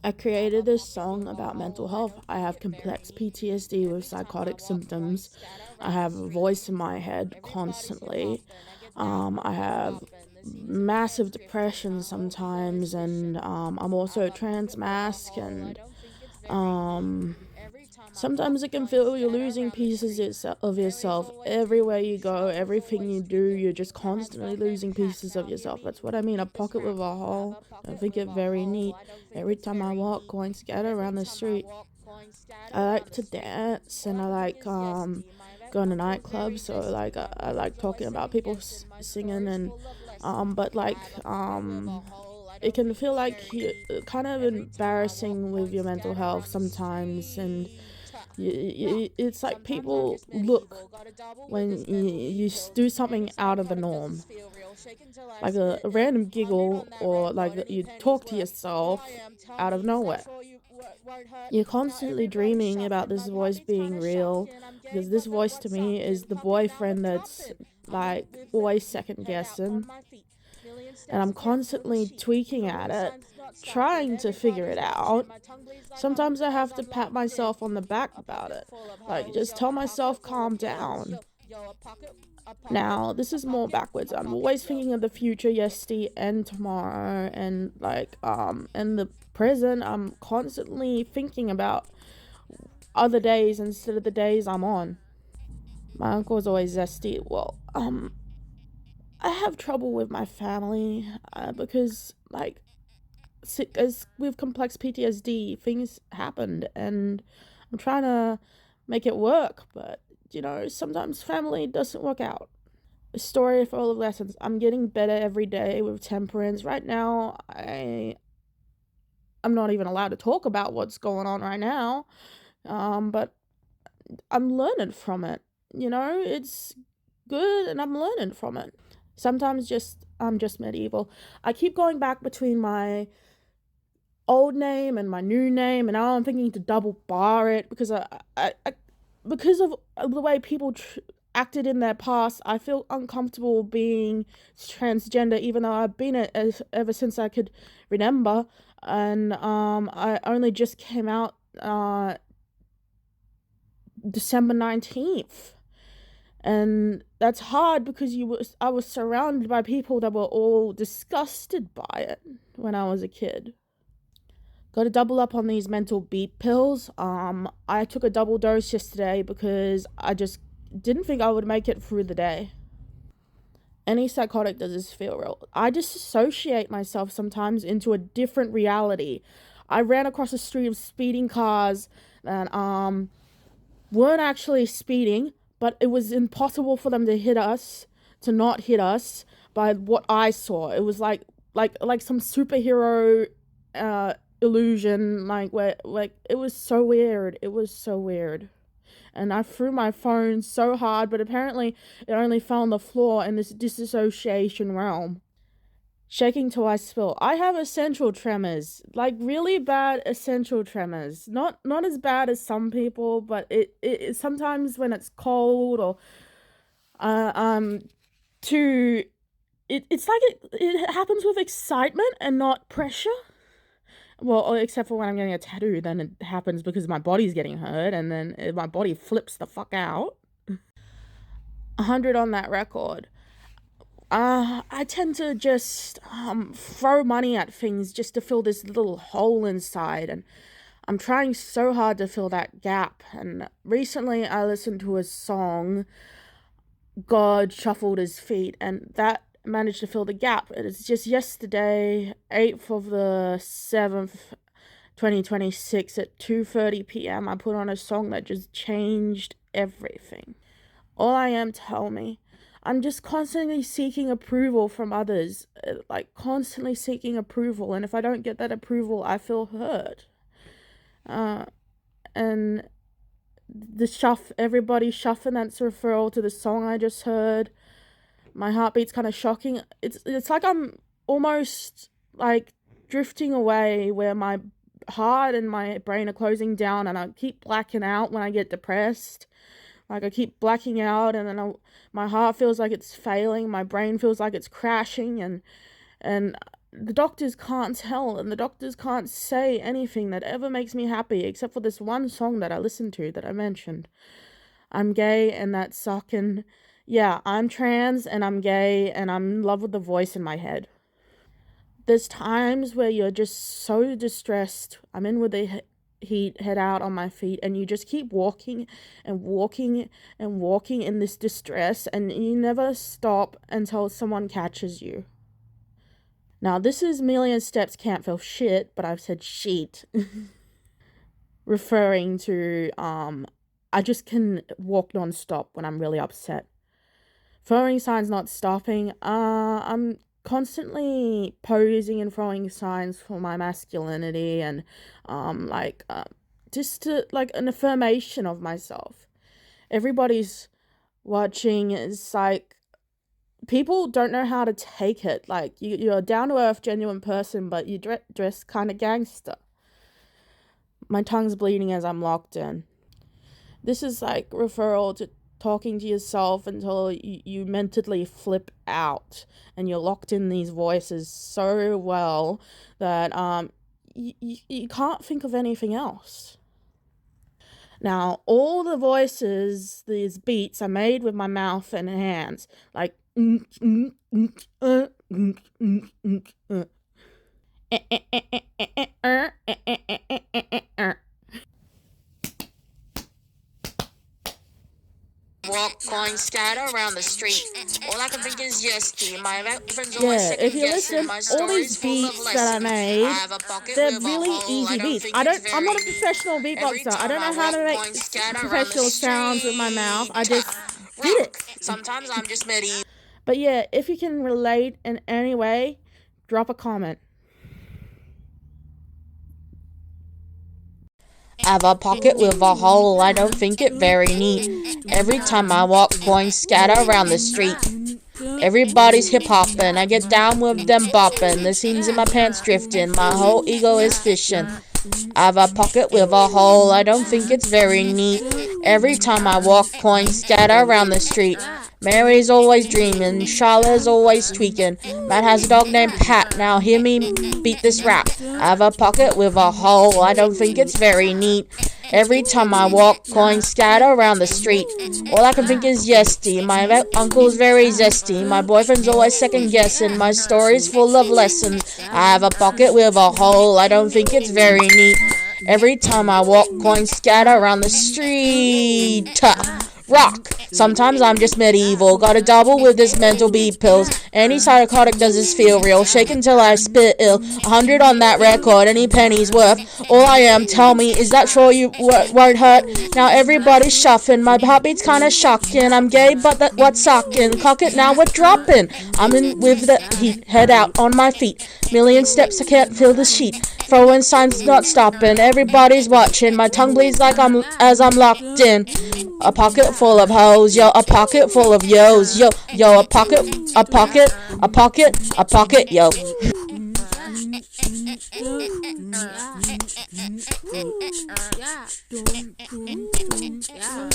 I created this song about mental health. I have complex PTSD with psychotic symptoms. I have a voice in my head constantly. I have massive depression sometimes, and I'm also trans mask, and um, sometimes it can feel you're losing pieces of yourself everywhere you go, everything you do. You're just constantly losing pieces of yourself. That's what I mean. A pocket with a hole. I think it very neat. Every time I walk, going to get around the street, I like to dance, and I like going to nightclubs. So like I like talking about people singing, and but like it can feel like you kind of embarrassing with your mental health sometimes, and it's like people look when you do something out of the norm, like a random giggle, or like you talk to yourself out of nowhere. You're constantly dreaming about this voice being real, because this voice to me is the boyfriend that's like always second guessing, and I'm constantly tweaking at it, trying to figure it out. Sometimes I have to pat myself on the back about it, like just tell myself calm down. Now, this is more backwards. I'm always thinking of the future, yesterday and tomorrow, and like in the present, I'm constantly thinking about other days instead of the days I'm on. My uncle's always zesty. Well, I have trouble with my family because like as with complex PTSD, things happened, and I'm trying to make it work, but sometimes family doesn't work out. A story full of lessons. I'm getting better every day with temperance. Right now, I'm not even allowed to talk about what's going on right now. But I'm learning from it. It's good, and I'm learning from it. Sometimes I'm just medieval. I keep going back between my old name and my new name, and now I'm thinking to double bar it because because of the way people acted in their past. I feel uncomfortable being transgender, even though I've been it ever since I could remember, and I only just came out December 19th. And that's hard because I was surrounded by people that were all disgusted by it when I was a kid. Got to double up on these mental beat pills. I took a double dose yesterday because I just didn't think I would make it through the day. Any psychotic does this feel real. I disassociate myself sometimes into a different reality. I ran across a street of speeding cars that weren't actually speeding, but it was impossible for them to hit us, to not hit us by what I saw. It was like some superhero illusion, like where like it was so weird. It was so weird. And I threw my phone so hard, but apparently it only fell on the floor in this disassociation realm. Shaking till I spill. I have essential tremors, like really bad essential tremors. Not as bad as some people, but it sometimes when it's cold or uh, um too. It's like it happens with excitement and not pressure. Well, except for when I'm getting a tattoo, then it happens because my body's getting hurt, and then my body flips the fuck out. 100 on that record. I tend to just throw money at things just to fill this little hole inside, and I'm trying so hard to fill that gap. And recently, I listened to a song, "God Shuffled His Feet," and that managed to fill the gap. It's just yesterday, 8th of the 7th, 2026 at 2:30 p.m. I put on a song that just changed everything. All I am, tell me. I'm just constantly seeking approval from others, like constantly seeking approval, and if I don't get that approval, I feel hurt. Uh, and everybody shuffling, that's a referral to the song I just heard. My heartbeat's kind of shocking. It's like I'm almost like drifting away, where my heart and my brain are closing down, and I keep blacking out when I get depressed. Like I keep blacking out, and my heart feels like it's failing. My brain feels like it's crashing, and the doctors can't tell, and the doctors can't say anything that ever makes me happy except for this one song that I listened to that I mentioned. I'm gay and that's sucking. Yeah, I'm trans and I'm gay and I'm in love with the voice in my head. There's times where you're just so distressed. I'm in with the heat, head out on my feet, and you just keep walking and walking and walking in this distress, and you never stop until someone catches you. Now, this is Million Steps Can't Feel Shit, but I've said sheet. Referring to, I just can walk non-stop when I'm really upset. Throwing signs not stopping. I'm constantly posing and throwing signs for my masculinity and, just to, like, an affirmation of myself. Everybody's watching. It's like, people don't know how to take it. Like, you're a down-to-earth, genuine person, but you dress kind of gangster. My tongue's bleeding as I'm locked in. This is like referral to talking to yourself until you mentally flip out and you're locked in these voices so well that you can't think of anything else. Now, all the voices, these beats, are made with my mouth and hands. Like, walk, going scatter around the street. All I can think is yes, my friends always yeah, second if you guessing. listen, My all story's these full of beats that I lessons. made, I have a pocket they're with a really hole. easy I don't beats. think I'm it's not a very professional Every beatboxer. I time don't I know how walk, to make going scatter around the professional sounds with my mouth. I just did rock. it. Sometimes I'm just medieval. But yeah, if you can relate in any way, drop a comment. I have a pocket with a hole, I don't think it very neat. Every time I walk, coins scatter around the street. Everybody's hip-hopping, I get down with them bopping. The seams in my pants drifting, my whole ego is fishing. I have a pocket with a hole, I don't think it's very neat. Every time I walk, coins scatter around the street. Mary's always dreaming, Charlotte's always tweaking. Matt has a dog named Pat, now hear me beat this rap. I have a pocket with a hole, I don't think it's very neat. Every time I walk, coins scatter around the street. All I can think is yesty, my uncle's very zesty. My boyfriend's always second guessing, my story's full of lessons. I have a pocket with a hole, I don't think it's very neat. Every time I walk, coins scatter around the street. Rock. Sometimes I'm just medieval. Got a double with this mental beat pills. Antipsychotic does this feel real. Shake until I spit ill. 100 on that record, any penny's worth. All I am, tell me, is that sure you won't hurt? Now everybody's shuffling. My heartbeat's kinda shocking. I'm gay, but what's sucking? Cock it, now we're dropping. I'm in with the heat. Head out on my feet. Million steps, I can't feel the sheet. Throwing signs, not stopping. Everybody's watching. My tongue bleeds like I'm locked in. A pocket full of hoes, yo, a pocket full of yos, yo, a pocket, yo. Yeah.